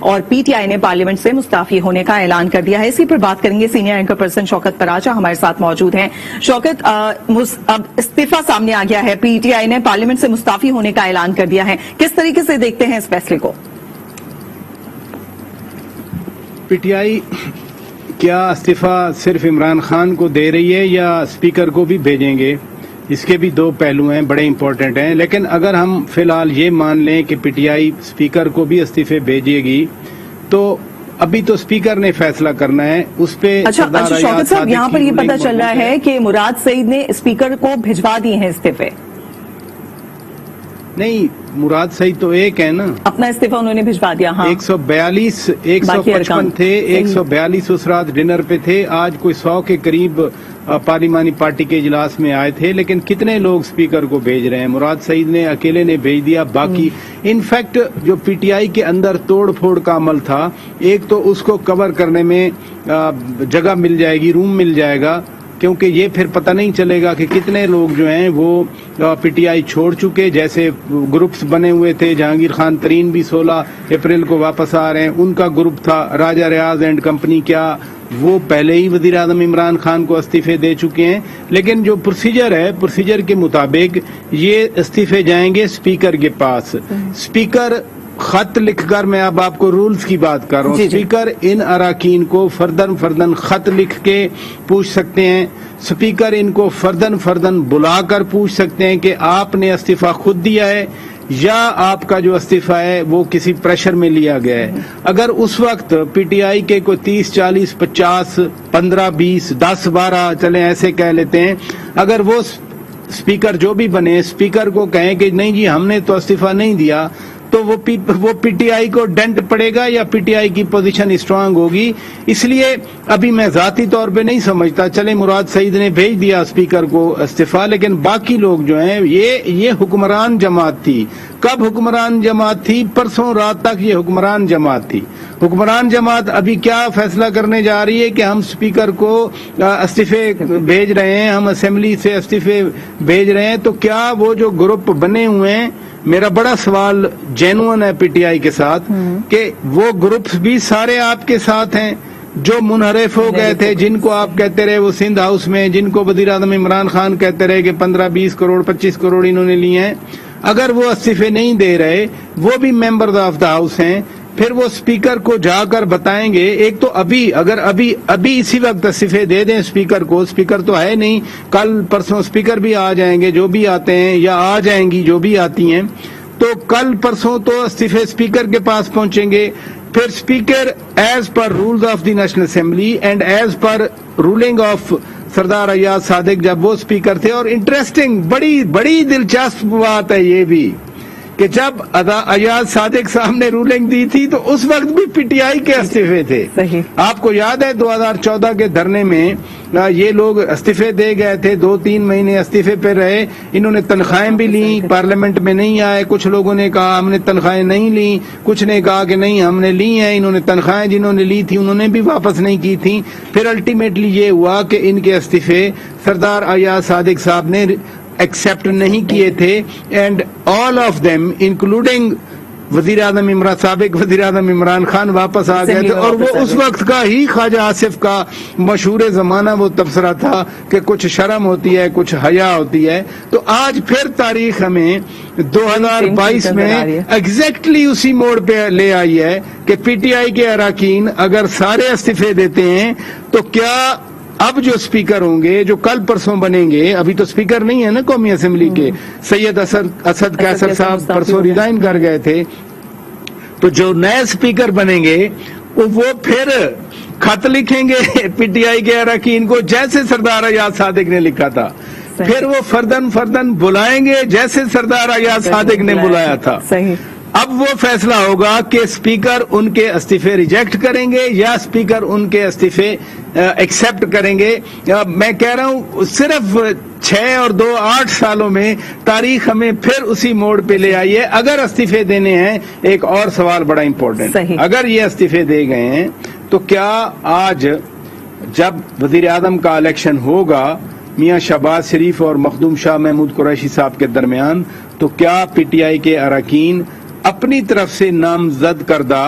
اور P T I نے parliament سے مستعفی ہونے کا اعلان کر دیا ہے. اسی پر بات کریں گے. سینئر اینکر پرسن شوکت پراچا ہمارے ساتھ موجود ہیں. شوکت، اب استعفی سامنے آ گیا ہے، پی ٹی آئی نے پارلیمنٹ سے مستعفی ہونے کا اعلان کر دیا ہے، کس طریقے سے دیکھتے ہیں اس فیصلے کو؟ پی ٹی آئی کیا استعفیٰ صرف عمران خان کو دے رہی ہے یا اسپیکر کو بھی بھیجیں گے؟ اس کے بھی دو پہلو ہیں، بڑے امپورٹنٹ ہیں. لیکن اگر ہم فی الحال یہ مان لیں کہ پی ٹی آئی اسپیکر کو بھی استعفے بھیجے گی تو ابھی تو اسپیکر نے فیصلہ کرنا ہے اس پہ. اچھا شوکت صاحب، یہاں پر یہ پتہ چل رہا ہے کہ مراد سعید نے اسپیکر کو بھجوا دیے ہیں استعفے. نہیں، مراد سعید تو ایک ہے نا، اپنا استعفیٰ انہوں نے بھجوا دیا. ہاں 155 تھے، 142 اس رات ڈنر پہ تھے. آج کوئی 100 کے قریب پارلیمانی پارٹی کے اجلاس میں آئے تھے. لیکن کتنے لوگ اسپیکر کو بھیج رہے ہیں؟ مراد سعید نے اکیلے نے بھیج دیا. باقی انفیکٹ جو پی ٹی آئی کے اندر توڑ پھوڑ کا عمل تھا، ایک تو اس کو کور کرنے میں جگہ مل جائے گی، روم مل جائے گا، کیونکہ یہ پھر پتہ نہیں چلے گا کہ کتنے لوگ جو ہیں وہ پی ٹی آئی چھوڑ چکے. جیسے گروپس بنے ہوئے تھے، جہانگیر خان ترین بھی 16 اپریل کو واپس آ رہے ہیں، ان کا گروپ تھا. راجہ ریاض اینڈ کمپنی، کیا وہ پہلے ہی وزیر اعظم عمران خان کو استعفے دے چکے ہیں؟ لیکن جو پروسیجر ہے، پروسیجر کے مطابق یہ استعفے جائیں گے اسپیکر کے پاس. اسپیکر خط لکھ کر، میں اب آپ کو رولز کی بات کر رہا ہوں، اسپیکر ان اراکین کو فردن خط لکھ کے پوچھ سکتے ہیں. اسپیکر ان کو فردن بلا کر پوچھ سکتے ہیں کہ آپ نے استعفیٰ خود دیا ہے یا آپ کا جو استعفیٰ ہے وہ کسی پریشر میں لیا گیا ہے. اگر اس وقت پی ٹی آئی کے کوئی 30 40 50 15 20 10 12 چلیں ایسے کہہ لیتے ہیں، اگر وہ اسپیکر جو بھی بنے اسپیکر کو کہیں کہ نہیں جی ہم نے تو استعفیٰ نہیں دیا، تو وہ پی ٹی آئی کو ڈنٹ پڑے گا یا پی ٹی آئی کی پوزیشن اسٹرانگ ہوگی. اس لیے ابھی میں ذاتی طور پہ نہیں سمجھتا. چلے مراد سعید نے بھیج دیا اسپیکر کو استعفیٰ، لیکن باقی لوگ جو ہیں یہ حکمران جماعت تھی. کب حکمران جماعت تھی؟ پرسوں رات تک یہ حکمران جماعت تھی. حکمران جماعت ابھی کیا فیصلہ کرنے جا رہی ہے کہ ہم اسپیکر کو استعفے بھیج رہے ہیں، ہم اسمبلی سے استعفے بھیج رہے ہیں. تو کیا وہ جو گروپ بنے ہوئے ہیں، میرا بڑا سوال جینوئن ہے پی ٹی آئی کے ساتھ کہ وہ گروپس بھی سارے آپ کے ساتھ ہیں جو منحرف ہو گئے تھے، جن کو آپ کہتے رہے وہ سندھ ہاؤس میں، جن کو وزیر اعظم عمران خان کہتے رہے کہ 15 20 کروڑ 25 کروڑ انہوں نے لیے ہیں. اگر وہ استعفے نہیں دے رہے، وہ بھی ممبرز آف دا ہاؤس ہیں، پھر وہ اسپیکر کو جا کر بتائیں گے. ایک تو اگر ابھی اسی وقت استعفے دے دیں اسپیکر کو، اسپیکر تو ہے نہیں، کل پرسوں اسپیکر بھی آ جائیں گے جو بھی آتے ہیں، یا آ جائیں گی جو بھی آتی ہیں، تو کل پرسوں تو استعفے اسپیکر کے پاس پہنچیں گے. پھر speaker as per rules of the National Assembly and as per ruling of Sardar Ayaz صادق جب وہ اسپیکر تھے. اور انٹرسٹنگ بڑی دلچسپ بات ہے یہ بھی کہ جب ایاز صادق صاحب نے رولنگ دی تھی تو اس وقت بھی پی ٹی آئی کے استعفے تھے. آپ کو یاد ہے 2014 کے دھرنے میں یہ لوگ استعفے دے گئے تھے، 2-3 مہینے استعفے پہ رہے. انہوں نے تنخواہیں بھی لیں، پارلیمنٹ میں نہیں آئے. کچھ لوگوں نے کہا ہم نے تنخواہیں نہیں لیں، کچھ نے کہا کہ نہیں ہم نے لی ہیں. انہوں نے تنخواہیں جنہوں نے لی تھی انہوں نے بھی واپس نہیں کی تھیں. پھر الٹیمیٹلی یہ ہوا کہ ان کے استعفے سردار ایاز صادق صاحب نے ایکسپٹ نہیں کیے تھے. And all of them including سابق وزیر اعظم عمران خان واپس آ گئے تھے. اور وہ اس وقت کا ہی خواجہ آصف کا مشہور زمانہ وہ تبصرہ تھا کہ کچھ شرم ہوتی ہے، کچھ حیا ہوتی ہے. تو آج پھر تاریخ ہمیں 2022 میں ایگزیکٹلی اسی موڑ پہ لے آئی ہے کہ پی ٹی آئی کے اراکین اگر سارے استعفے دیتے ہیں تو کیا اب جو اسپیکر ہوں گے جو کل پرسوں بنیں گے، ابھی تو اسپیکر نہیں ہے نا قومی اسمبلی کے، سید اسد قیصر صاحب پرسوں ریزائن کر گئے تھے، تو جو نئے اسپیکر بنیں گے وہ پھر خط لکھیں گے پی ٹی آئی کے اراکین کو جیسے سردار ایاز صادق نے لکھا تھا. پھر وہ فردن بلائیں گے جیسے سردار ایاز صادق نے بلایا تھا. اب وہ فیصلہ ہوگا کہ اسپیکر ان کے استعفے ریجیکٹ کریں گے یا اسپیکر ان کے استعفے ایکسپٹ کریں گے. میں کہہ رہا ہوں صرف 6 اور 2 8 سالوں میں تاریخ ہمیں پھر اسی موڑ پہ لے آئی ہے. اگر استعفے دینے ہیں، ایک اور سوال بڑا امپورٹنٹ، اگر یہ استعفے دے گئے ہیں تو کیا آج جب وزیر اعظم کا الیکشن ہوگا میاں شہباز شریف اور مخدوم شاہ محمود قریشی صاحب کے درمیان، تو کیا پی ٹی آئی کے اراکین अपनी तरफ से नामजद करदा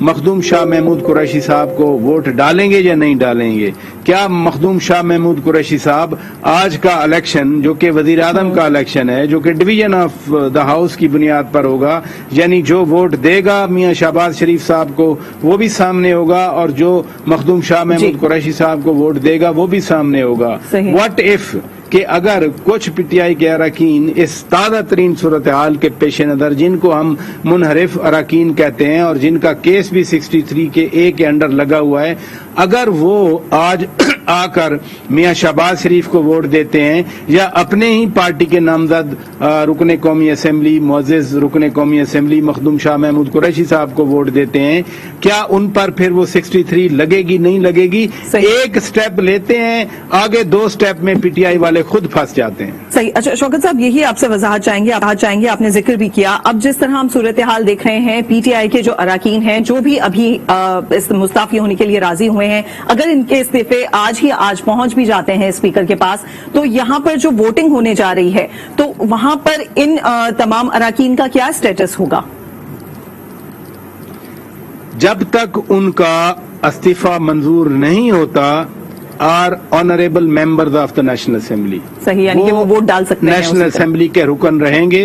मखदूम शाह महमूद कुरैशी साहब को वोट डालेंगे या नहीं डालेंगे? क्या मखदूम शाह महमूद कुरैशी साहब आज का इलेक्शन जो कि वजीर आजम का इलेक्शन है, जो कि डिवीजन ऑफ द हाउस की बुनियाद पर होगा, यानी जो वोट देगा मियां शहबाज शरीफ साहब को वो भी सामने होगा और जो मखदूम शाह महमूद कुरैशी साहब को वोट देगा वो भी सामने होगा? व्हाट इफ कि अगर कुछ पीटीआई के अरकान इस ताज़ा तरीन सूरत हाल के पेश नज़र, जिनको हम मुनहरिफ अरकान कहते हैं और जिनका केस भी 63 के ए के अंडर लगा हुआ है, अगर वो आज आकर मियां शहबाज शरीफ को वोट देते हैं या अपने ही पार्टी के नामजद रुकने कौमी असम्बली मुअज़्ज़िज़ रुकने कौमी असम्बली मखदूम शाह महमूद कुरैशी साहब को वोट देते हैं, क्या उन पर फिर वो 63 लगेगी नहीं लगेगी? एक स्टेप लेते हैं, आगे 2 स्टेप में पीटीआई वाले खुद फंस जाते हैं। सही। अच्छा शौकत साहब, यही आपसे वजाहत चाहेंगे, आपने जिक्र भी किया। अब जिस तरह हम सूरत हाल देख रहे हैं, पीटीआई के जो अरकान हैं जो भी अभी इस मुस्ताफी होने के लिए राजी हुए हैं, अगर इनके इस्तीफे आज पहुंच भी जाते हैं स्पीकर के पास, तो यहाँ पर जो वोटिंग होने जा रही है तो वहां पर इन तमाम अरकान का क्या स्टेटस होगा? जब तक उनका इस्तीफा मंजूर नहीं होता, are honourable members of the National Assembly, सही, यानी कि वो वोट डाल सकते हैं, नेशनल असेंबली के रुकन रहेंगे,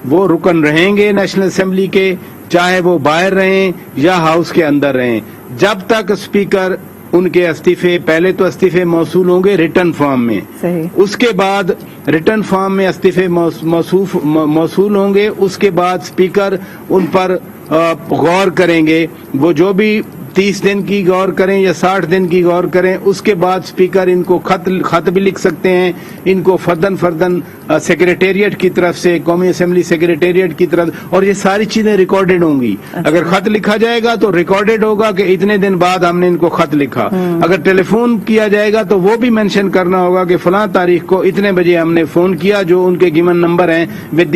वो रुकन रहेंगे नेशनल असेंबली के, चाहे वो बाहर रहें या हाउस के अंदर रहें। जब तक स्पीकर उनके इस्तीफे, पहले तो इस्तीफे मौसूल होंगे रिटर्न फॉर्म में, सही। उसके बाद रिटर्न फॉर्म में इस्तीफे मौसूल होंगे, उसके बाद स्पीकर उन पर गौर करेंगे। वो जो भी 30 दिन की गौर करें या 60 दिन की गौर करें, उसके बाद स्पीकर इनको खत भी लिख सकते हैं, इनको फर्दन सेक्रेटेरिएट की तरफ से, कौमी असेंबली सेक्रेटेरिएट की तरफ, और ये सारी चीजें रिकॉर्डेड होंगी। अगर खत लिखा जाएगा तो रिकॉर्डेड होगा कि इतने दिन बाद हमने इनको खत लिखा। अगर टेलीफोन किया जाएगा तो वो भी मेंशन करना होगा कि फलां तारीख को इतने बजे हमने फोन किया, जो उनके गिवन नंबर हैं with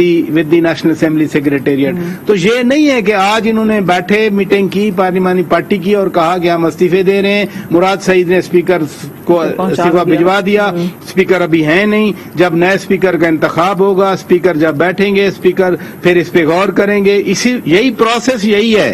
the national assembly secretariat. तो ये नहीं है कि आज इन्होंने बैठे मीटिंग की पार्लिमानी पार्टी की और कहा कि हम इस्तीफे दे रहे हैं, मुराद सईद ने स्पीकर को इस्तीफा भिजवा दिया, स्पीकर अभी है नहीं, जब नए स्पीकर का इंतखाब होगा, स्पीकर जब बैठेंगे, स्पीकर फिर इस पे गौर करेंगे। यही प्रोसेस यही है,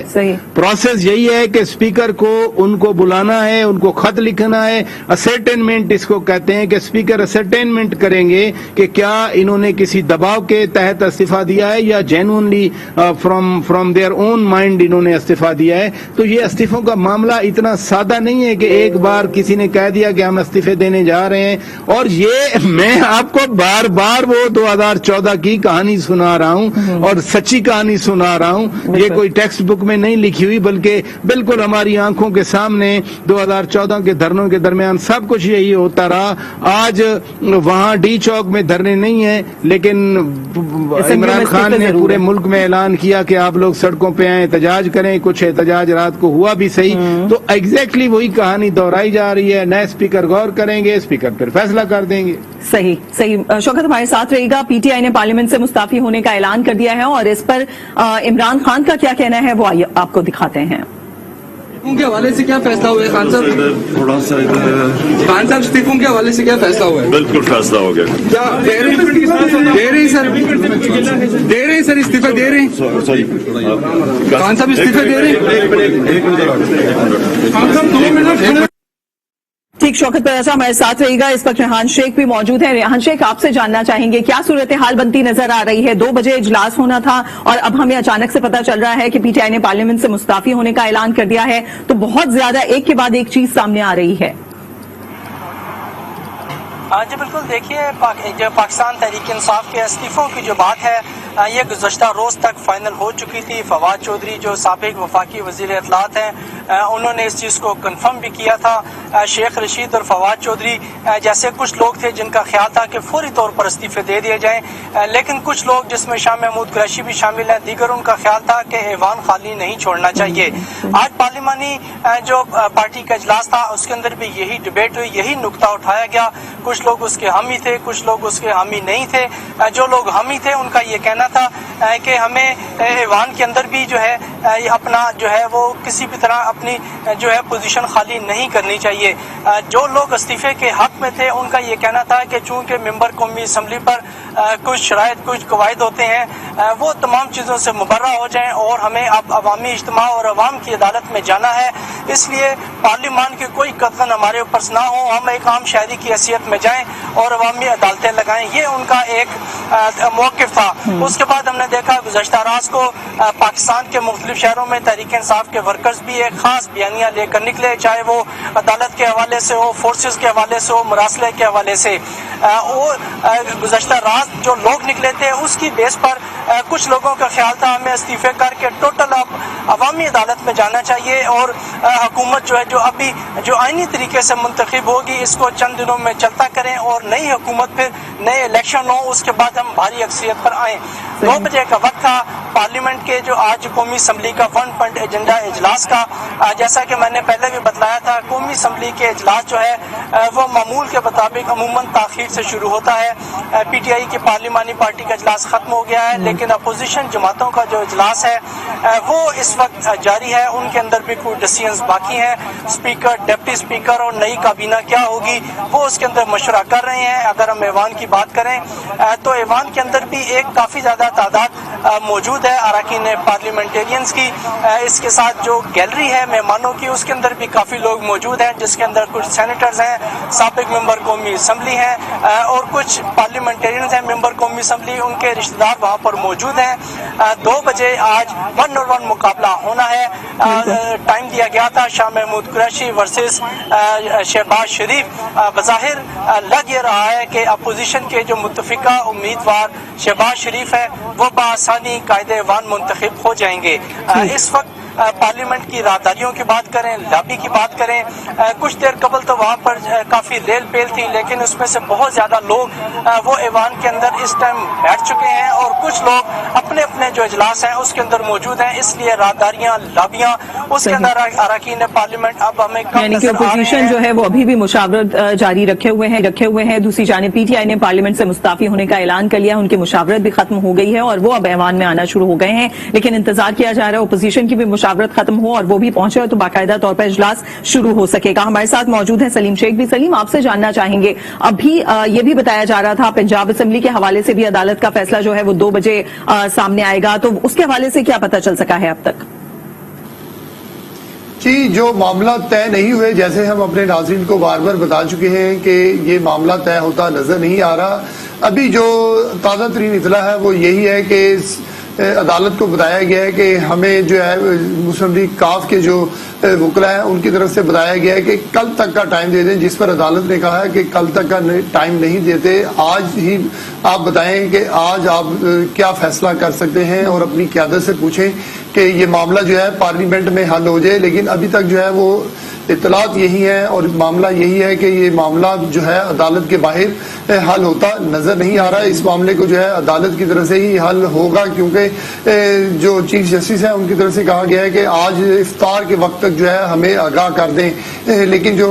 प्रोसेस यही है कि स्पीकर को उनको बुलाना है, उनको खत लिखना है, असर्टेनमेंट इसको कहते हैं कि स्पीकर असर्टेनमेंट करेंगे कि क्या इन्होंने किसी दबाव के तहत इस्तीफा दिया है या genuinely from their own mind इन्होंने इस्तीफा दिया है। तो ये इस्तीफों का मामला इतना सादा नहीं है कि एक बार किसी ने कह दिया कि हम इस्तीफे देने जा रहे हैं। और ये मैं आपको बार बार वो 2014 की कहानी सुना रहा हूं और सच्ची कहानी सुना रहा हूं, ये कोई टेक्स्ट बुक में नहीं लिखी हुई, बल्कि बिल्कुल हमारी आंखों के सामने 2014 के धरनों के दरमियान सब कुछ यही होता रहा। आज वहां डी चौक में धरने नहीं है, लेकिन इमरान खान ने पूरे मुल्क में ऐलान किया कि आप लोग सड़कों पे आए, एहतजाज करें। कुछ एहतजाज रात को हुआ भी सही। तो एग्जैक्टली वही कहानी दोहराई जा रही है। नए स्पीकर गौर करेंगे, स्पीकर फिर फैसला कर देंगे। सही। शौकत हमारे साथ रहेगा। पीटीआई ने पार्लियामेंट से मुस्ताफी होने का ऐलान कर दिया है और इस पर इमरान खान का क्या कहना है वो आइए आपको दिखाते हैं। इस्तीफों के हवाले से क्या फैसला हुआ है खान साहब? थोड़ा सा खान साहब इस्तीफों के हवाले से क्या फैसला हुआ है? बिल्कुल फैसला हो गया। क्या दे रहे हैं सर इस्तीफा दे रहे हैं? सॉरी खान साहब इस्तीफे दे रहे हैं? ठीक, शौकत पराचा हमारे साथ रहेगा। इस वक्त रेहान शेख भी मौजूद है। रेहान शेख, आपसे जानना चाहेंगे क्या सूरत हाल बनती नजर आ रही है? 2 बजे इजलास होना था और अब हमें अचानक से पता चल रहा है कि पीटीआई ने पार्लियामेंट से मुस्ताफी होने का ऐलान कर दिया है, तो बहुत ज्यादा एक के बाद एक चीज सामने आ रही है। जी बिल्कुल, देखिए जो पाकिस्तान तहरीक इंसाफ के इस्तीफों की जो बात है ये गुज़श्ता रोज तक फाइनल हो चुकी थी। फवाद चौधरी जो साबिक वफाकी वज़ीर इत्तलात हैं उन्होंने इस चीज़ को कंफर्म भी किया था। शेख रशीद और फवाद चौधरी जैसे कुछ लोग थे जिनका ख्याल था कि फौरी तौर पर इस्तीफे दे दिए जाएं, लेकिन कुछ लोग जिसमें शाह महमूद कुरैशी भी शामिल हैं, दीगर उनका ख्याल था कि ऐवान खाली नहीं छोड़ना चाहिए। आज पार्लिमानी जो पार्टी का इजलास था उसके अंदर भी यही डिबेट हुई, यही नुकता उठाया गया। कुछ लोग उसके हामी थे, कुछ लोग उसके हामी नहीं थे। जो लोग हामी थे उनका ये कहना था कि हमें ऐवान के अंदर भी जो है अपना जो है वो किसी भी तरह अपनी जो है पोजीशन खाली नहीं करनी चाहिए। चाहिए। जो लोग इस्तीफे के हक में थे उनका ये कहना था कि चूंकि मेंबर कौमी असम्बली पर कुछ शराइत कुछ कवायद होते हैं वो तमाम चीज़ों से मुबर्रा हो जाएं और हमें अब अवामी इज्तिमा और अवाम की अदालत में जाना है, इसलिए पार्लियामान की कोई कतन हमारे ऊपर ना हो, हम एक आम शहरी की हैसियत में जाएं और अवामी अदालतें लगाएं। ये उनका एक मौक़िफ़ था। उसके बाद हमने देखा गुज़श्ता रात को पाकिस्तान के मुख्तलिफ शहरों में तहरीक इंसाफ के वर्कर्स भी एक खास बयानिया लेकर निकले, चाहे वो अदालत के हवाले से हो, फोर्सेस के हवाले से हो, मुरासले के हवाले से। वो गुज़श्ता रात जो लोग निकले थे उसकी बेस पर कुछ लोगों का ख्याल था हमें इस्तीफे करके टोटल अब अवामी अदालत में जाना चाहिए और हुकूमत जो है जो अभी जो आईनी तरीके से मुंतखब होगी इसको चंद दिनों में चलता करें और नई हुकूमत फिर नए इलेक्शन हो, उसके बाद हम भारी अक्सरियत पर आएँ। 2 बजे का वक्त था पार्लियामेंट के जो आज कौमी असम्बली का 1 पॉइंट एजेंडा इजलास का। जैसा कि मैंने पहले भी बतलाया था, कौमी असम्बली के इजलास जो है वो मामूल के मुताबिक अमूमन ताखीर से शुरू होता है। PTI की पार्लिमानी पार्टी का इजलास खत्म हो गया है, लेकिन अपोजिशन जमातों का जो इजलास है वो इस वक्त जारी है। उनके अंदर भी कुछ डिसीजंस बाकी हैं। स्पीकर, डिप्टी स्पीकर और नई काबीना क्या होगी वो उसके अंदर मशवरा कर रहे हैं। अगर हम ऐवान की बात करें तो ऐवान के अंदर भी एक काफ़ी ज़्यादा तादाद मौजूद है अरकान पार्लियामेंटेरियंस की। इसके साथ जो गैलरी है मेहमानों की उसके अंदर भी काफ़ी लोग मौजूद हैं, जिसके अंदर कुछ सेनेटर्स हैं, साबिक मेंबर कौमी असम्बली हैं और कुछ पार्लियामेंटेरियंस हैं मेंबर कौमी असम्बली, उनके रिश्तेदार वहाँ पर मौजूद हैं। 2 बजे आज 1-on-1 मुकाबला होना है। टाइम दिया गया था शाह महमूद कुरैशी वर्सेस शहबाज शरीफ। बज़ाहिर लग ये रहा है कि अपोजिशन के जो मुतफिका उम्मीदवार शहबाज शरीफ है वो बआसानी कायदे-ए-वान मुंतखब हो जाएंगे। इस वक्त पार्लियामेंट की राहदारियों की बात करें, लॉबी की बात करें, कुछ देर कबल तो वहाँ पर काफ़ी रेल पेल थी, लेकिन उसमें से बहुत ज़्यादा लोग वो ऐवान के अंदर इस टाइम बैठ चुके हैं और कुछ लोग अपने अपने जो इजलास हैं उसके अंदर मौजूद हैं। इसलिए राहदारियाँ, लॉबियाँ, उसके अंदर अरकान पार्लियामेंट अब हमें यानी कि अपोजिशन जो है वो अभी भी मुशावरत जारी रखे हुए हैं। दूसरी जानिब PTI ने पार्लियामेंट से मुस्ताफी होने का ऐलान कर लिया, उनकी मुशावरत भी खत्म हो गई है और वो अब ऐवान में आना शुरू हो गए हैं, लेकिन इंतजार किया जा रहा है अपोजिशन की भी मुशावरत खत्म हो और वो भी पहुंचे तो बाकायदा तौर पर इजलास शुरू हो सकेगा। हमारे साथ मौजूद है सलीम शेख भी। सलीम, आपसे जानना चाहेंगे, अभी ये भी बताया जा रहा था पंजाब असेंबली के हवाले से भी अदालत का फैसला जो है वो 2 बजे सामने आएगा, तो उसके हवाले से क्या पता चल सका है अब तक? जी, जो मामला तय नहीं हुए, जैसे हम अपने नाज़रीन को बार बार बता चुके हैं कि ये मामला तय होता नजर नहीं आ रहा। अभी जो ताज़ा तरीन इतला है वो यही है कि अदालत को बताया गया है कि हमें जो है मुस्लिम लीग काफ के जो वकला हैं उनकी तरफ से बताया गया है कि कल तक का टाइम दे दें, जिस पर अदालत ने कहा है कि कल तक का टाइम नहीं देते, आज ही आप बताएं कि आज आप क्या फैसला कर सकते हैं और अपनी क़यादत से पूछें कि ये मामला जो है पार्लियामेंट में हल हो जाए। लेकिन अभी तक जो है वो इतलात यही है और मामला यही है कि ये मामला जो है अदालत के बाहर हल होता नजर नहीं आ रहा है। इस मामले को जो है अदालत की तरफ से ही हल होगा, क्योंकि जो चीफ जस्टिस है उनकी तरफ से कहा गया है कि आज इफ्तार के वक्त तक जो है हमें आगाह कर दें। लेकिन जो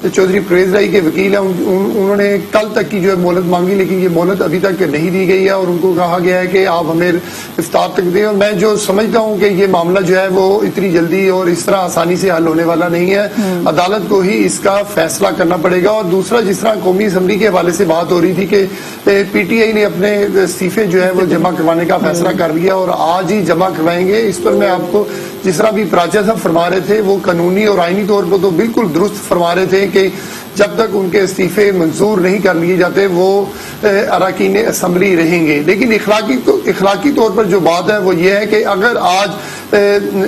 चौधरी परवेज राई के वकील हैं उन्होंने कल तक की जो है मोहलत मांगी, लेकिन ये मोहलत अभी तक नहीं दी गई है और उनको कहा गया है कि आप हमें इफ्तार तक दें। और मैं जो समझता हूं कि ये मामला जो है वो इतनी जल्दी और इस तरह आसानी से हल होने वाला नहीं है। अदालत को ही इसका फैसला करना पड़ेगा। और दूसरा, जिस तरह कौमी असम्बली के हवाले से बात हो रही थी कि PTI ने अपने इस्तीफे जो है वो जमा करवाने का फैसला कर लिया और आज ही जमा करवाएंगे, इस पर मैं आपको जिस तरह भी प्राचा साहब फरमा रहे थे वो कानूनी और आईनी तौर पर तो बिल्कुल दुरुस्त फरमा रहे थे कि जब तक उनके इस्तीफे मंजूर नहीं कर लिए जाते वो अरकान असम्बली रहेंगे। लेकिन इखलाकी तौर पर जो बात है वो ये है कि अगर आज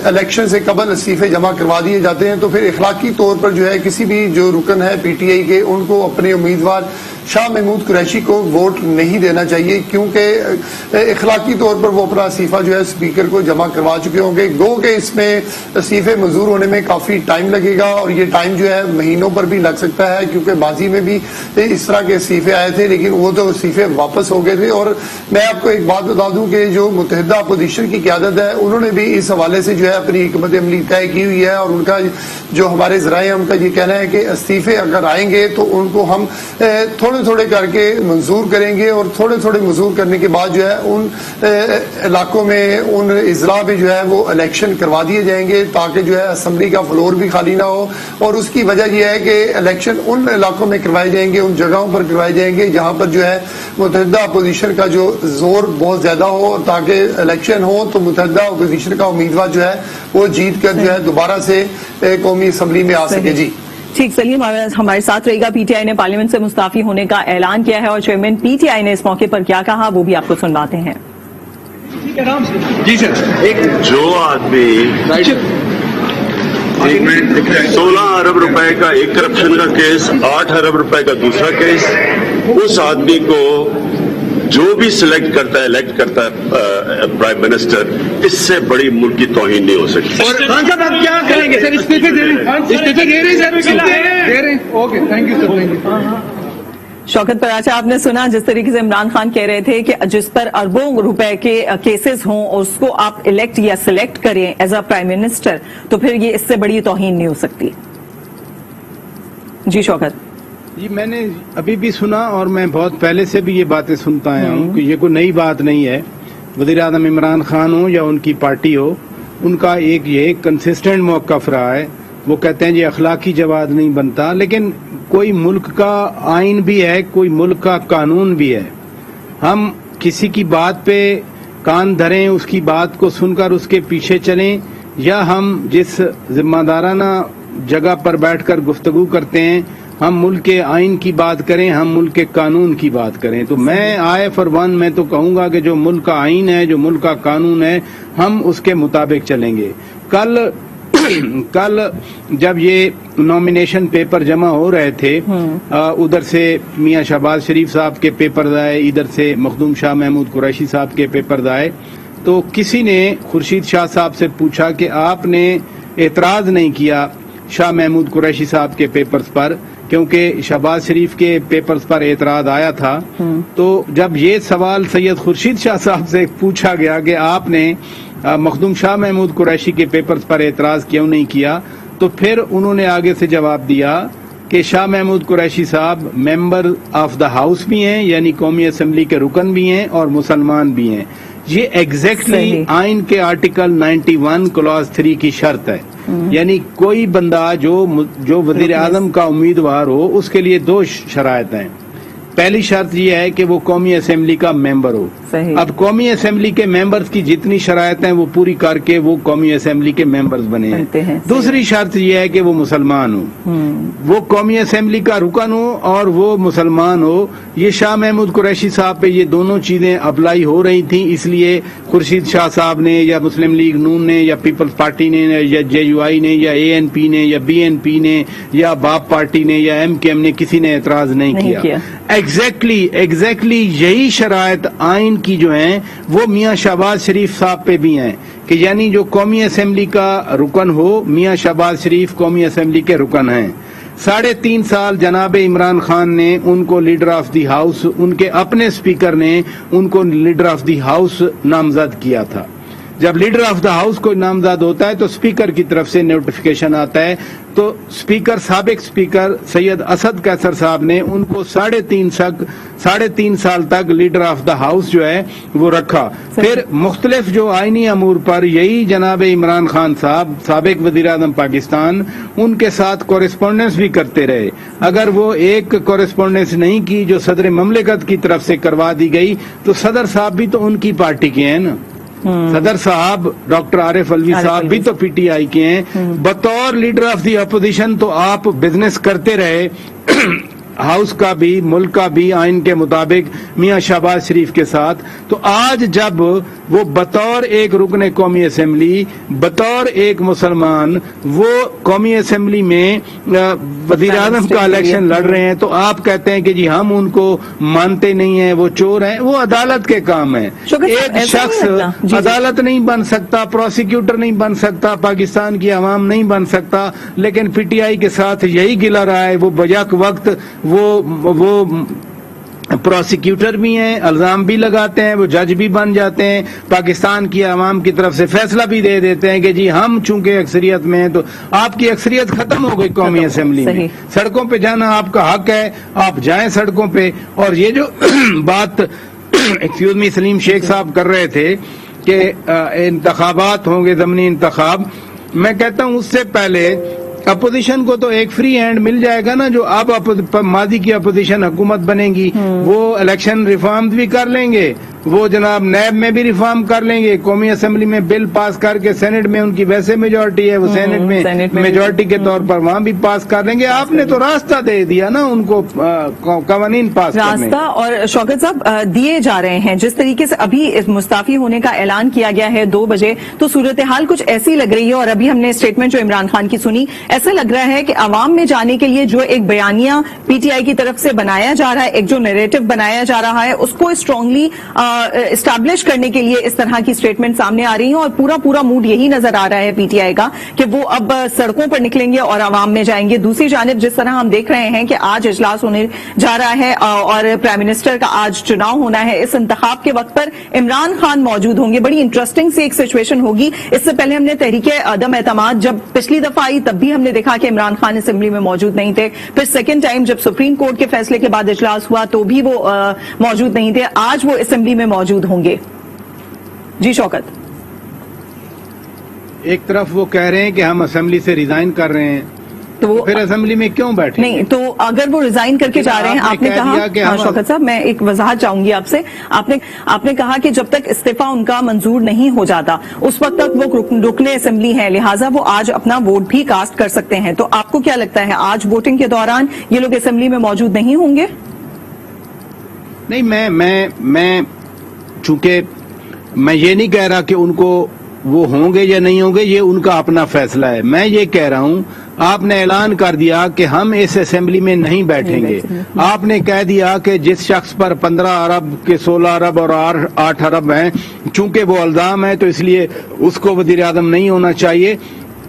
इलेक्शन से कबल इस्तीफे जमा करवा दिए जाते हैं तो फिर इखलाकी तौर पर जो है किसी भी जो रुकन है PTI के उनको अपने उम्मीदवार शाह महमूद कुरैशी को वोट नहीं देना चाहिए, क्योंकि इखलाकी तौर पर वो अपना इस्तीफा जो है स्पीकर को जमा करवा चुके होंगे। गो के इसमें इस्तीफे मंजूर होने में काफी टाइम लगेगा और ये टाइम जो है महीनों पर भी लग सकता है, क्योंकि माजी में भी इस तरह के इस्तीफे आए थे लेकिन वो तो इस्तीफे वापस हो गए थे। और मैं आपको एक बात बता दूं कि जो मुत्तहिदा अपोजिशन की क़यादत है उन्होंने भी इस हवाले से जो है अपनी हिकमत अमली तय की हुई है और उनका जो हमारे ज़राए हैं उनका ये कहना है कि इस्तीफे अगर आएंगे तो उनको हम थोड़ा تھوڑے تھوڑے کر کے منظور کریں گے اور تھوڑے تھوڑے منظور کرنے کے بعد جو ہے ان علاقوں میں ان اضلاع میں جو ہے وہ الیکشن کروا دیے جائیں گے تاکہ جو ہے اسمبلی کا فلور بھی خالی نہ ہو. اور اس کی وجہ یہ ہے کہ الیکشن ان علاقوں میں کروائے جائیں گے, ان جگہوں پر کروائے جائیں گے جہاں پر جو ہے متحدہ اپوزیشن کا جو زور بہت زیادہ ہو, تاکہ الیکشن ہو تو متحدہ اپوزیشن کا امیدوار جو ہے وہ جیت کر جو ہے دوبارہ سے قومی اسمبلی میں آ سکے. جی ٹھیک, سلیم ہمارے ساتھ رہے گا. پی ٹی آئی نے پارلیمنٹ سے مستعفی ہونے کا اعلان کیا ہے اور چیئرمین پی ٹی آئی نے اس موقع پر کیا کہا وہ بھی آپ کو سنواتے ہیں. جی سر, جو آدمی 16 ارب روپے کا ایک کرپشن کا کیس, 8 ارب روپے کا دوسرا کیس, اس آدمی کو جو بھی سلیکٹ کرتا ہے, الیکٹ کرتا ہے پرائم منسٹر, اس سے بڑی ملک کی توہین نہیں ہو سکتی. اور خان صاحب آپ کیا کریں گے سر؟ استعفے دے رہے ہیں. Okay, thank you sir, thank you. Shaukat Paracha, آپ نے سنا جس طریقے سے عمران خان کہہ رہے تھے کہ جس پر اربوں روپے کے کیسز ہوں اس کو آپ الیکٹ یا سلیکٹ کریں ایز اے پرائم منسٹر, تو پھر یہ اس سے بڑی توہین نہیں ہو سکتی. جی شوکت. جی, میں نے ابھی بھی سنا اور میں بہت پہلے سے بھی یہ باتیں سنتا آیا ہوں کہ یہ کوئی نئی بات نہیں ہے. وزیر اعظم عمران خان ہو یا ان کی پارٹی ہو, ان کا ایک یہ کنسسٹنٹ موقف رہا ہے. وہ کہتے ہیں یہ اخلاقی جواد نہیں بنتا, لیکن کوئی ملک کا آئین بھی ہے, کوئی ملک کا قانون بھی ہے. ہم کسی کی بات پہ کان دھریں, اس کی بات کو سن کر اس کے پیچھے چلیں, یا ہم جس ذمہ دارانہ جگہ پر بیٹھ کر گفتگو کرتے ہیں ہم ملک کے آئین کی بات کریں, ہم ملک کے قانون کی بات کریں. تو میں آئے فار ون میں تو کہوں گا کہ جو ملک کا آئین ہے, جو ملک کا قانون ہے, ہم اس کے مطابق چلیں گے. کل جب یہ نامینیشن پیپر جمع ہو رہے تھے, ادھر سے میاں شہباز شریف صاحب کے پیپر آئے, ادھر سے مخدوم شاہ محمود قریشی صاحب کے پیپر آئے, تو کسی نے خورشید شاہ صاحب سے پوچھا کہ آپ نے اعتراض نہیں کیا شاہ محمود قریشی صاحب کے پیپرز پر, کیونکہ شہباز شریف کے پیپرز پر اعتراض آیا تھا. تو جب یہ سوال سید خورشید شاہ صاحب سے پوچھا گیا کہ آپ نے مخدوم شاہ محمود قریشی کے پیپرز پر اعتراض کیوں نہیں کیا, تو پھر انہوں نے آگے سے جواب دیا کہ شاہ محمود قریشی صاحب ممبر آف دا ہاؤس بھی ہیں, یعنی قومی اسمبلی کے رکن بھی ہیں اور مسلمان بھی ہیں. یہ ایگزیکٹلی آئین کے آرٹیکل 91 کلاز 3 کی شرط ہے. یعنی کوئی بندہ جو وزیر اعظم کا امیدوار ہو, اس کے لیے 2 شرائط ہیں. پہلی شرط یہ ہے کہ وہ قومی اسمبلی کا ممبر ہو. اب قومی اسمبلی کے ممبرز کی جتنی شرائط ہیں وہ پوری کر کے وہ قومی اسمبلی کے ممبرز بنے ہیں. دوسری شرط یہ ہے کہ وہ مسلمان ہو, وہ قومی اسمبلی کا رکن ہو اور وہ مسلمان ہو. یہ شاہ محمود قریشی صاحب پہ یہ دونوں چیزیں اپلائی ہو رہی تھیں, اس لیے خورشید شاہ صاحب نے یا مسلم لیگ نون نے یا پیپلز پارٹی نے یا جے یو آئی نے یا اے این پی نے یا بی این پی نے یا باپ پارٹی نے یا ایم کے ایم نے کسی نے اعتراض نہیں کیا. ایگزیکٹلی یہی شرائط آئین کی جو ہیں وہ میاں شہباز شریف صاحب پہ بھی ہیں, کہ یعنی جو قومی اسمبلی کا رکن ہو, میاں شہباز شریف قومی اسمبلی کے رکن ہیں. 3.5 سال جناب عمران خان نے ان کو لیڈر آف دی ہاؤس, ان کے اپنے اسپیکر نے ان کو لیڈر آف دی ہاؤس نامزد کیا تھا. جب لیڈر آف دا ہاؤس کوئی نامزد ہوتا ہے تو اسپیکر کی طرف سے نوٹیفیکیشن آتا ہے. تو سابق اسپیکر سید اسد قیصر صاحب نے ان کو 3.5 سال تک لیڈر آف دا ہاؤس جو ہے وہ رکھا. پھر مختلف جو آئینی امور پر یہی جناب عمران خان صاحب سابق وزیر اعظم پاکستان ان کے ساتھ کورسپونڈنس بھی کرتے رہے. اگر وہ ایک کورسپونڈنس نہیں کی جو صدر مملکت کی طرف سے کروا دی گئی, تو صدر صاحب بھی تو ان کی پارٹی کے ہیں نا. صدر صاحب ڈاکٹر عارف الوی صاحب بھی تو پی ٹی آئی کے ہیں. بطور لیڈر آف دی اپوزیشن تو آپ بزنس کرتے رہے, ہاؤس کا بھی ملک کا بھی آئین کے مطابق میاں شہباز شریف کے ساتھ. تو آج جب وہ بطور ایک رکن قومی اسمبلی, بطور ایک مسلمان وہ قومی اسمبلی میں وزیر اعظم کا الیکشن لڑ رہے ہیں, تو آپ کہتے ہیں کہ جی ہم ان کو مانتے نہیں ہیں, وہ چور ہیں. وہ عدالت کے کام ہے. ایک شخص عدالت نہیں بن سکتا, پروسیکیوٹر نہیں بن سکتا, پاکستان کی عوام نہیں بن سکتا, لیکن پی ٹی آئی کے ساتھ یہی گلا رہا ہے. وہ بیک وقت وہ प्रोसिक्यूटर भी हैं, इल्जाम भी लगाते हैं, वो जज भी बन जाते हैं, पाकिस्तान की आवाम की तरफ से फैसला भी दे देते हैं कि जी हम चूंकि अक्सरियत में हैं तो आपकी अक्सरियत खत्म हो गई कौमी असेंबली में। सड़कों पे जाना आपका हक है, आप जाएं सड़कों पे। और ये जो बात एक्सक्यूज मी सलीम शेख साहब कर रहे थे कि इंतखाबात होंगे, ज़मीनी इंतखाब, मैं कहता हूं उससे पहले अपोजिशन को तो एक फ्री हैंड मिल जाएगा ना, जो अब माजी की अपोजिशन हुकूमत बनेगी वो इलेक्शन रिफॉर्म भी कर लेंगे, वो जनाब नैब में भी रिफॉर्म कर लेंगे, कौमी असेंबली में बिल पास करके सेनेट में उनकी वैसे मेजोरिटी है, वो सेनेट में मेजोरिटी के तौर पर वहां भी पास कर लेंगे। आपने तो रास्ता दे दिया ना उनको कवानीन पास करने रास्ता। और शौकत साहब दिए जा रहे हैं जिस तरीके से अभी इस मुस्ताफी होने का ऐलान किया गया है 2 बजे, तो सूरत हाल कुछ ऐसी लग रही है। और अभी हमने स्टेटमेंट जो इमरान खान की सुनी, ऐसा लग रहा है कि अवाम में जाने के लिए जो एक बयानिया पीटीआई की तरफ से बनाया जा रहा है, एक जो नैरेटिव बनाया जा रहा है, उसको स्ट्रांगली एस्टैब्लिश करने के लिए इस तरह की स्टेटमेंट सामने आ रही हैं। और पूरा मूड यही नजर आ रहा है पीटीआई का कि वो अब सड़कों पर निकलेंगे और अवाम में जाएंगे। दूसरी जानिब जिस तरह हम देख रहे हैं कि आज इजलास होने जा रहा है और प्राइम मिनिस्टर का आज चुनाव होना है, इस इंतखाब के वक्त पर इमरान खान मौजूद होंगे। बड़ी इंटरेस्टिंग सी एक सिचुएशन होगी। इससे पहले हमने तहरीक अदम एतमाद जब पिछली दफा आई तब भी हमने देखा कि इमरान खान असेंबली में मौजूद नहीं थे। फिर सेकेंड टाइम जब सुप्रीम कोर्ट के फैसले के बाद इजलास हुआ तो भी वो मौजूद नहीं थे। आज वो असेंबली में मौजूद होंगे। जी शौकत, एक तरफ वो कह रहे हैं कि हम असेंबली से रिजाइन कर रहे हैं, तो फिर असेंबली में क्यों बैठे? नहीं, तो अगर वो रिजाइन करके जा रहे हैं, आपने कहा शौकत साहब, मैं एक वजाहत चाहूंगी आपसे। आपने कहा कि जब तक इस्तीफा उनका मंजूर नहीं हो जाता उस वक्त तक वो रुकने असेंबली है, लिहाजा वो आज अपना वोट भी कास्ट कर सकते हैं। तो आपको क्या लगता है आज वोटिंग के दौरान ये लोग असेंबली में मौजूद नहीं होंगे? नहीं, मैं चूंकि मैं ये नहीं कह रहा कि उनको वो होंगे या नहीं होंगे, ये उनका अपना फैसला है। मैं ये कह रहा हूं आपने ऐलान कर दिया कि हम इस असेंबली में नहीं बैठेंगे। आपने कह दिया कि जिस शख्स पर 15 अरब के 16 अरब और 8 अरब हैं, चूंकि वो इल्जाम है तो इसलिए उसको वजीर आज़म नहीं होना चाहिए।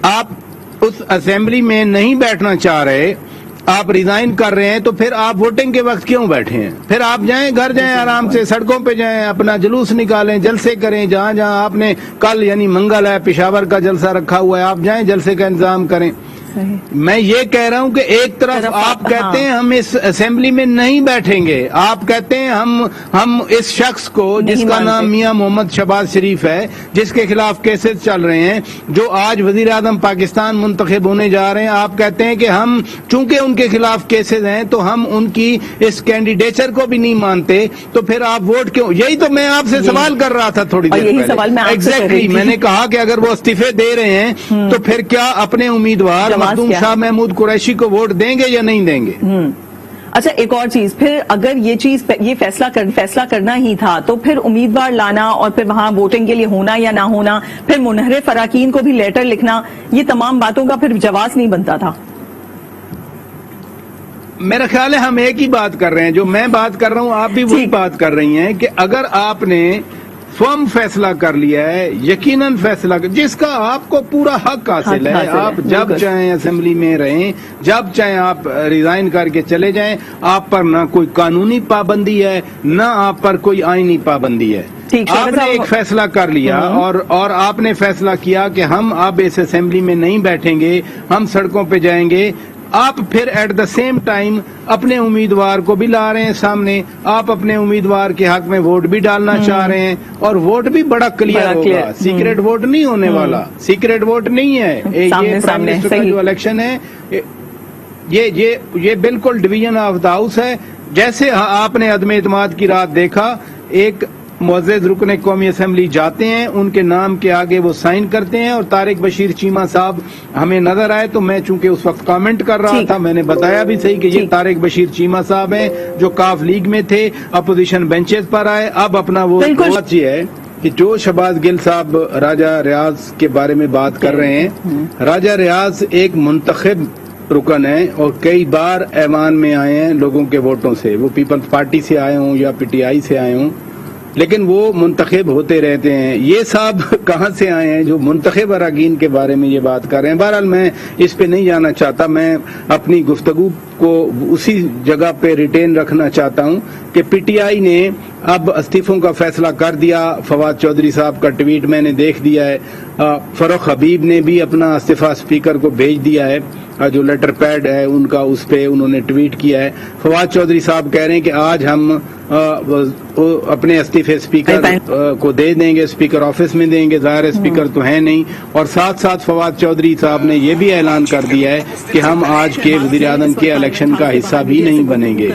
आप उस असेंबली में नहीं बैठना चाह रहे, आप रिजाइन कर रहे हैं, तो फिर आप वोटिंग के वक्त क्यों बैठे हैं? फिर आप जाएं, घर जाएं, आराम से सड़कों पे जाएं, अपना जुलूस निकालें, जलसे करें। जहां जहां आपने कल यानी मंगल है, पेशावर का जलसा रखा हुआ है, आप जाएं, जलसे का इंतजाम करें। मैं ये कह रहा हूं कि एक तरफ आप कहते हैं हम इस असेंबली में नहीं बैठेंगे, आप कहते हैं हम इस शख्स को जिसका नाम मियां मोहम्मद शहबाज शरीफ है, जिसके खिलाफ केसेस चल रहे हैं, जो आज वजीर आजम पाकिस्तान मुंतखब होने जा रहे हैं, आप कहते हैं कि हम चूंकि उनके खिलाफ केसेस हैं तो हम उनकी इस कैंडिडेचर को भी नहीं मानते, तो फिर आप वोट क्यों? यही तो मैं आपसे सवाल कर रहा था थोड़ी देर पहले। एग्जैक्टली, मैंने कहा कि अगर वो इस्तीफे दे रहे हैं तो फिर क्या अपने उम्मीदवार मखदूम शाह महमूद कुरैशी को वोट देंगे या नहीं देंगे? अच्छा, एक और चीज, फिर अगर ये फैसला करना ही था तो फिर उम्मीदवार लाना और फिर वहां वोटिंग के लिए होना या ना होना, फिर मुनहरिफ अराकीन को भी लेटर लिखना, ये तमाम बातों का फिर जवाब नहीं बनता था। मेरा ख्याल है हम एक ही बात कर रहे हैं, जो मैं बात कर रहा हूं आप भी वही बात कर रही हैं कि अगर आपने फर्म फैसला कर लिया है, यकीनन फैसला जिसका आपको पूरा हक हासिल है, आप जब चाहें असेंबली में रहें, जब चाहें आप रिजाइन करके चले जाएं, आप पर ना कोई कानूनी पाबंदी है ना आप पर कोई आईनी पाबंदी है। आपने एक फैसला कर लिया और आपने फैसला किया कि हम अब इस असेंबली में नहीं बैठेंगे, हम सड़कों पे जाएंगे। आप फिर एट द सेम टाइम अपने उम्मीदवार को भी ला रहे हैं सामने, आप अपने उम्मीदवार के हक में वोट भी डालना चाह रहे हैं, और वोट भी बड़ा क्लियर होगा, सीक्रेट वोट नहीं होने वाला, सीक्रेट वोट नहीं है ये। प्राइम मिनिस्टर का जो इलेक्शन है ये बिल्कुल डिवीजन ऑफ द हाउस है। जैसे आपने अदम एतमाद की रात देखा, एक मुअज़्ज़ज़ रुकने कौमी असेंबली जाते हैं, उनके नाम के आगे वो साइन करते हैं, और तारिक बशीर चीमा साहब हमें नजर आए, तो मैं चूंकि उस वक्त कमेंट कर रहा था, मैंने बताया भी सही कि ये तारिक बशीर चीमा साहब हैं जो काफ लीग में थे, अपोजिशन बेंचेस पर आए। अब अपना वो बात ये है कि जो शहबाज गिल साहब राजा रियाज के बारे में बात कर रहे हैं, राजा रियाज एक मुंतखब रुकन है और कई बार ऐवान में आए हैं लोगों के वोटों से, वो पीपल्स पार्टी से आए हों या पीटीआई से आए हों, लेकिन वो मुंतखब होते रहते हैं। ये साहब कहाँ से आए हैं जो मुंतखब अराकीन के बारे में ये बात कर रहे हैं? बहरहाल मैं इस पे नहीं जाना चाहता, मैं अपनी गुफ्तगू को उसी जगह पे रिटेन रखना चाहता हूँ کہ پی ٹی آئی نے اب استعفوں کا فیصلہ کر دیا. فواد چودھری صاحب کا ٹویٹ میں نے دیکھ دیا ہے. فروخ حبیب نے بھی اپنا استعفیٰ اسپیکر کو بھیج دیا ہے. جو لیٹر پیڈ ہے ان کا, اس پہ انہوں نے ٹویٹ کیا ہے. فواد چودھری صاحب کہہ رہے ہیں کہ آج ہم اپنے استعفے اسپیکر کو دے دیں گے, اسپیکر آفس میں دیں گے. ظاہر اسپیکر تو ہے نہیں. اور ساتھ ساتھ فواد چودھری صاحب نے یہ بھی اعلان کر دیا ہے کہ ہم آج کے وزیر اعظم کے الیکشن کا حصہ بھی نہیں بنیں گے.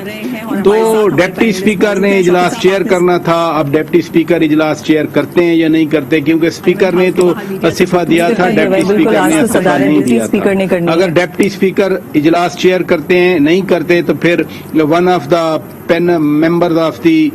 تو ڈپٹی اسپیکر نے اجلاس چیئر کرنا تھا. اب ڈپٹی اسپیکر اجلاس چیئر کرتے ہیں یا نہیں کرتے, کیونکہ اسپیکر نے تو استعفیٰ دیا تھا, ڈپٹی اسپیکر نے استعفیٰ نہیں دیا تھا. اگر ڈپٹی اسپیکر اجلاس چیئر کرتے ہیں, نہیں کرتے, تو پھر one of the members of the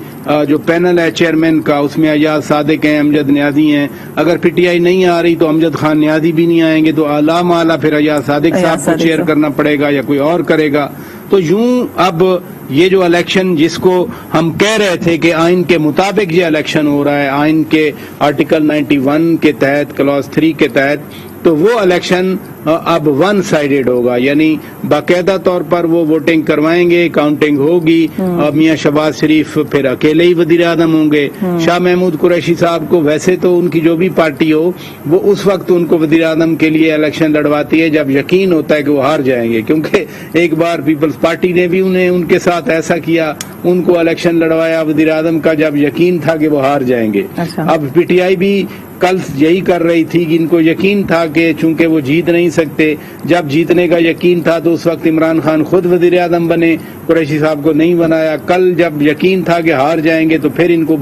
جو پینل ہے چیئرمین کا, اس میں ایاز صادق ہیں, امجد نیازی ہیں. اگر پی ٹی آئی نہیں آ رہی تو امجد خان نیازی بھی نہیں آئیں گے, تو اعلیٰ مالا پھر ایاز صادق صاحب کو چیئر کرنا پڑے گا یا کوئی اور کرے گا. تو یوں اب یہ جو الیکشن جس کو ہم کہہ رہے تھے کہ آئین کے مطابق یہ الیکشن ہو رہا ہے, آئین کے آرٹیکل 91 کے تحت, کلاس 3 کے تحت, تو وہ الیکشن اب ون سائیڈڈ ہوگا. یعنی باقاعدہ طور پر وہ ووٹنگ کروائیں گے, کاؤنٹنگ ہوگی. میاں شہباز شریف پھر اکیلے ہی وزیر اعظم ہوں گے. شاہ محمود قریشی صاحب کو ویسے تو ان کی جو بھی پارٹی ہو وہ اس وقت ان کو وزیر اعظم کے لیے الیکشن لڑواتی ہے جب یقین ہوتا ہے کہ وہ ہار جائیں گے, کیونکہ ایک بار پیپلز پارٹی نے بھی ان کے ساتھ ایسا کیا, ان کو الیکشن لڑوایا وزیر اعظم کا جب یقین تھا کہ وہ ہار جائیں گے. اب پی ٹی آئی بھی کل یہی کر رہی تھی کہ ان کو یقین تھا کہ چونکہ وہ جیت نہیں سکتے, جب جیتنے کا یقین تھا تو اس وقت عمران خان خود وزیر اعظم بنے, قریشی صاحب کو نہیں بنایا. کل جب یقین تھا کہ ہار جائیں گے تو پھر ان کو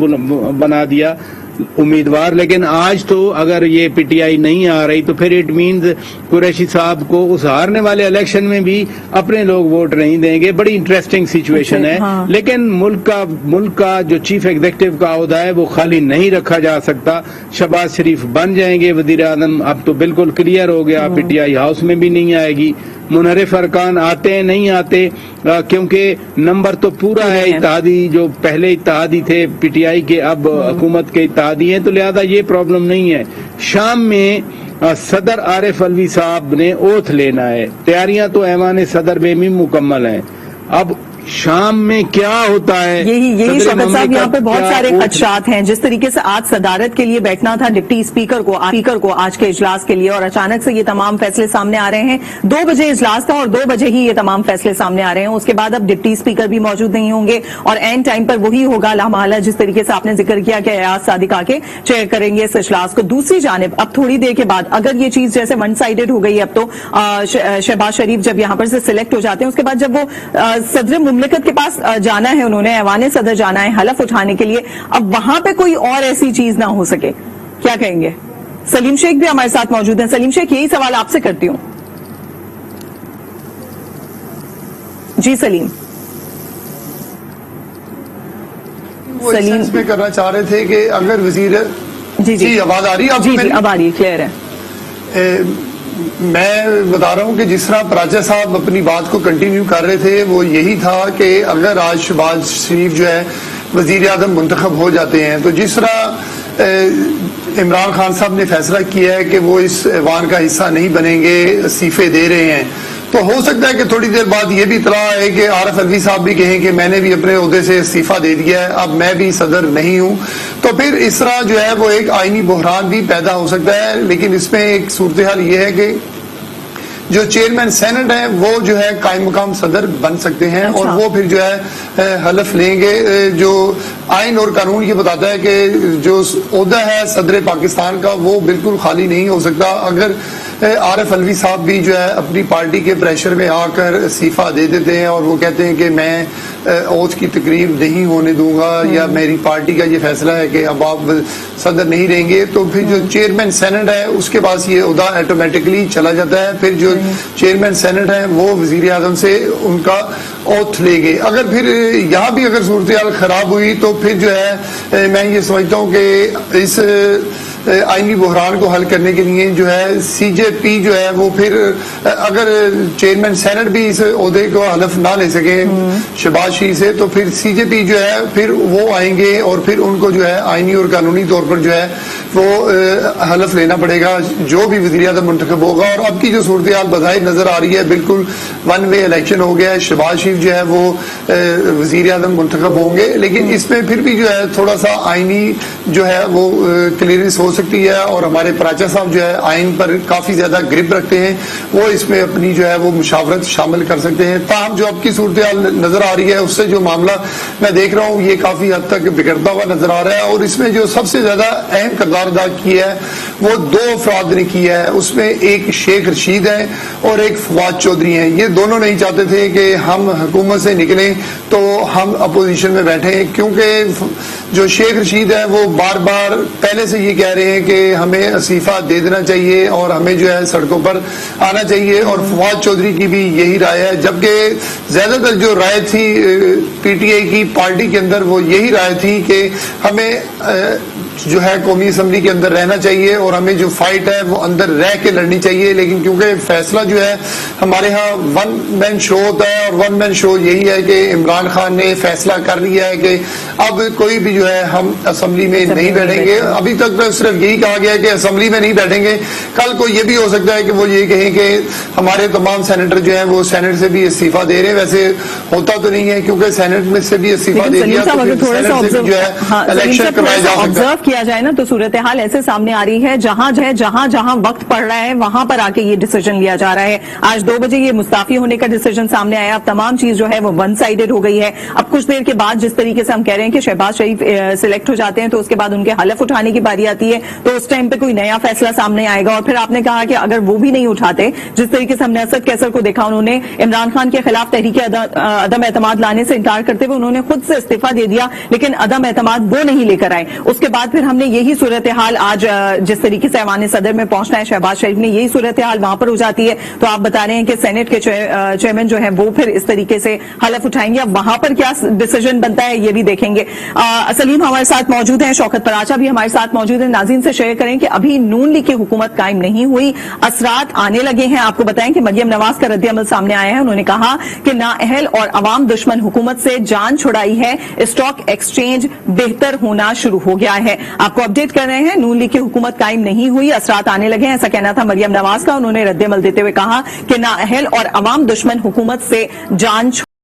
بنا دیا امیدوار. لیکن آج تو اگر یہ پی ٹی آئی نہیں آ رہی تو پھر اٹ مینز قریشی صاحب کو اس ہارنے والے الیکشن میں بھی اپنے لوگ ووٹ نہیں دیں گے. بڑی انٹرسٹنگ سچویشن ہے. لیکن ملک کا جو چیف ایگزیکٹو کا عہدہ ہے وہ خالی نہیں رکھا جا سکتا. شہباز شریف بن جائیں گے وزیر اعظم, اب تو بالکل کلیئر ہو گیا. پی ٹی آئی ہاؤس میں بھی نہیں آئے گی. منحرف ارکان آتے ہیں نہیں آتے, کیونکہ نمبر تو پورا ہے. اتحادی جو پہلے اتحادی تھے پی ٹی آئی کے اب حکومت کے اتحادی ہیں, تو لہذا یہ پرابلم نہیں ہے. شام میں صدر عارف علوی صاحب نے اوتھ لینا ہے. تیاریاں تو ایوان صدر میں بھی مکمل ہیں. اب شام میں کیا ہوتا ہے, یہی شوکت صاحب یہاں پہ بہت سارے خدشات ہیں. جس طریقے سے آج صدارت کے لیے بیٹھنا تھا ڈپٹی اسپیکر کو آج کے اجلاس کے لیے, اور اچانک سے یہ تمام فیصلے سامنے آ رہے ہیں. 2 بجے اجلاس تھا اور 2 بجے ہی یہ تمام فیصلے سامنے آ رہے ہیں. اس کے بعد اب ڈپٹی اسپیکر بھی موجود نہیں ہوں گے اور اینڈ ٹائم پر وہی ہوگا لامحالہ جس طریقے سے آپ نے ذکر کیا کہ ایاز صادق آ کے چیئر کریں گے اس اجلاس کو. دوسری جانب اب تھوڑی دیر کے بعد اگر یہ چیز جیسے ون سائیڈڈ ہو گئی, اب تو شہباز شریف جب یہاں پر سے سلیکٹ ہو جاتے ہیں, اس کے بعد جب وہ صدر مملکت کے پاس جانا ہے, انہوں نے ایوان صدر جانا ہے حلف اٹھانے کے لیے, اب وہاں پہ کوئی اور ایسی چیز نہ ہو سکے, کیا کہیں گے؟ سلیم شیخ بھی ہمارے ساتھ موجود ہیں. سلیم شیخ, یہی سوال آپ سے کرتی ہوں. جی سلیم. میں کرنا چاہ رہے تھے کہ اگر وزیر جی آواز آ رہی ہے, جی اب آ رہی ہے, کلیئر ہے. میں بتا رہا ہوں کہ جس طرح پراچا صاحب اپنی بات کو کنٹینیو کر رہے تھے وہ یہی تھا کہ اگر آج شہباز شریف جو ہے وزیر اعظم منتخب ہو جاتے ہیں, تو جس طرح عمران خان صاحب نے فیصلہ کیا ہے کہ وہ اس ایوان کا حصہ نہیں بنیں گے, استعفے دے رہے ہیں, تو ہو سکتا ہے کہ تھوڑی دیر بعد یہ بھی اطلاع ہے کہ عارف علوی صاحب بھی کہیں کہ میں نے بھی اپنے عہدے سے استعفیٰ دے دیا ہے, اب میں بھی صدر نہیں ہوں. تو پھر اس طرح جو ہے وہ ایک آئینی بحران بھی پیدا ہو سکتا ہے. لیکن اس میں ایک صورتحال یہ ہے کہ جو چیئرمین سینٹ ہیں وہ جو ہے قائم مقام صدر بن سکتے ہیں اور وہ پھر جو ہے حلف لیں گے. جو آئین اور قانون یہ بتاتا ہے کہ جو عہدہ ہے صدر پاکستان کا وہ بالکل خالی نہیں ہو سکتا. اگر عارف علوی صاحب بھی جو ہے اپنی پارٹی کے پریشر میں آ کر استعفیٰ دے دیتے ہیں اور وہ کہتے ہیں کہ میں اوتھ کی تقریب نہیں ہونے دوں گا یا میری پارٹی کا یہ فیصلہ ہے کہ اب آپ صدر نہیں رہیں گے, تو پھر جو چیئرمین سینٹ ہے اس کے پاس یہ عہدہ آٹومیٹکلی چلا جاتا ہے. پھر جو چیئرمین سینٹ ہے وہ وزیر اعظم سے ان کا اوتھ لے گئے. اگر پھر یہاں بھی اگر صورتحال خراب ہوئی تو پھر جو ہے میں یہ سمجھتا ہوں کہ اس आईनी बहरान को हल करने के लिए जो है CJP जो है वो फिर अगर चेयरमैन सेनेट भी इस ओहदे को हलफ ना ले सके शहबाज शरीफ से, तो फिर CJP जो है फिर वो आएंगे और फिर उनको जो है आईनी और कानूनी तौर पर जो है वो हलफ लेना पड़ेगा जो भी वज़ीर आज़म मुंतखब होगा। और अब की जो सूरत हाल बज़ाहिर नजर आ रही है बिल्कुल वन वे इलेक्शन हो गया है, शहबाज शरीफ जो है वो वज़ीर आज़म मुंतखब होंगे, लेकिन इसमें फिर भी जो है थोड़ा सा आईनी जो है वो क्लियरेंस हो सकती है। और हमारे पराचा साहब जो है आइन पर काफी ज्यादा ग्रिप रखते हैं, वो इसमें अपनी जो है वो मुशावरत शामिल कर सकते हैं। ताहम जो अब की सूरत हाल नजर आ रही है उससे जो मामला मैं देख रहा हूँ ये काफी हद तक बिगड़ता हुआ नजर आ रहा है। और इसमें जो सबसे ज्यादा अहम किरदार अदा किया है वो दो अफराद ने किया है, उसमें एक शेख रशीद है और एक फवाद चौधरी है। ये दोनों नहीं चाहते थे कि हम हुकूमत से निकलें तो हम अपोजिशन में बैठे, क्योंकि जो शेख रशीद है वो बार बार पहले से ये कह रहे हैं कि हमें इस्तीफा दे देना चाहिए और हमें जो है सड़कों पर आना चाहिए। और फवाद चौधरी की भी यही राय है, जबकि ज्यादातर जो राय थी PTI की पार्टी के अंदर वो यही राय थी कि हमें जो है कौमी असम्बली के अंदर रहना चाहिए और हमें जो फाइट है वो अंदर रह के लड़नी चाहिए। लेकिन क्योंकि फैसला जो है हमारे यहाँ वन मैन शो होता है और वन मैन शो यही है कि इमरान खान ने फैसला कर लिया है कि अब कोई भी जो है हम असम्बली में नहीं बैठेंगे। अभी तक तो सिर्फ यही कहा गया है कि असम्बली में नहीं बैठेंगे, कल को ये भी हो सकता है कि वो ये कहें कि हमारे तमाम सेनेटर जो है वो सेनेट से भी इस्तीफा दे रहे हैं। वैसे होता तो नहीं है क्योंकि सेनेट में से भी इस्तीफा दे दिया तो सेनेट से जो है इलेक्शन करवाया जा सकता है। किया जाए ना तो सूरत हाल ऐसे सामने आ रही है जहां वक्त पड़ रहा है वहां पर आके ये डिसीजन लिया जा रहा है। आज 2 बजे ये मुस्ताफी होने का डिसीजन सामने आया। अब तमाम चीज जो है वो वन साइडेड हो गई है। अब कुछ देर के बाद जिस तरीके से हम कह रहे हैं कि शहबाज शरीफ सिलेक्ट हो जाते हैं तो उसके बाद उनके हलफ उठाने की बारी आती है, तो उस टाइम पे कोई नया फैसला सामने आएगा। और फिर आपने कहा कि अगर वो भी नहीं उठाते, जिस तरीके से हमने असद कैसर को देखा, उन्होंने इमरान खान के खिलाफ तहरीक अदम एतमाद लाने से इनकार करते हुए उन्होंने खुद से इस्तीफा दे दिया, लेकिन अदम एतमाद वो नहीं लेकर आए। उसके बाद फिर हमने यही सूरत हाल आज जिस तरीके से ऐवान सदर में पहुंचना है शहबाज शरीफ ने, यही सूरत हाल वहां पर हो जाती है। तो आप बता रहे हैं कि सेनेट के चेयरमैन जो है वो फिर इस तरीके से हलफ उठाएंगे। अब वहां पर क्या डिसीजन बनता है ये भी देखेंगे। सलीम हमारे साथ मौजूद हैं, शौकत पराचा भी हमारे साथ मौजूद है। नाज़रीन से शेयर करें कि अभी नून लीग की हुकूमत कायम नहीं हुई, असरात आने लगे हैं। आपको बताएं कि मरियम नवाज का रद्द-ए-अमल सामने आया है। उन्होंने कहा कि नाअहल और अवाम दुश्मन हुकूमत से जान छुड़ाई है, स्टॉक एक्सचेंज बेहतर होना शुरू हो गया है। आपको अपडेट कर रहे हैं, नून लीग की हुकूमत कायम नहीं हुई, असरात आने लगे हैं, ऐसा कहना था मरियम नवाज का। उन्होंने रद्द-ए-अमल देते हुए कहा कि नाअहल और अवाम दुश्मन हुकूमत से जान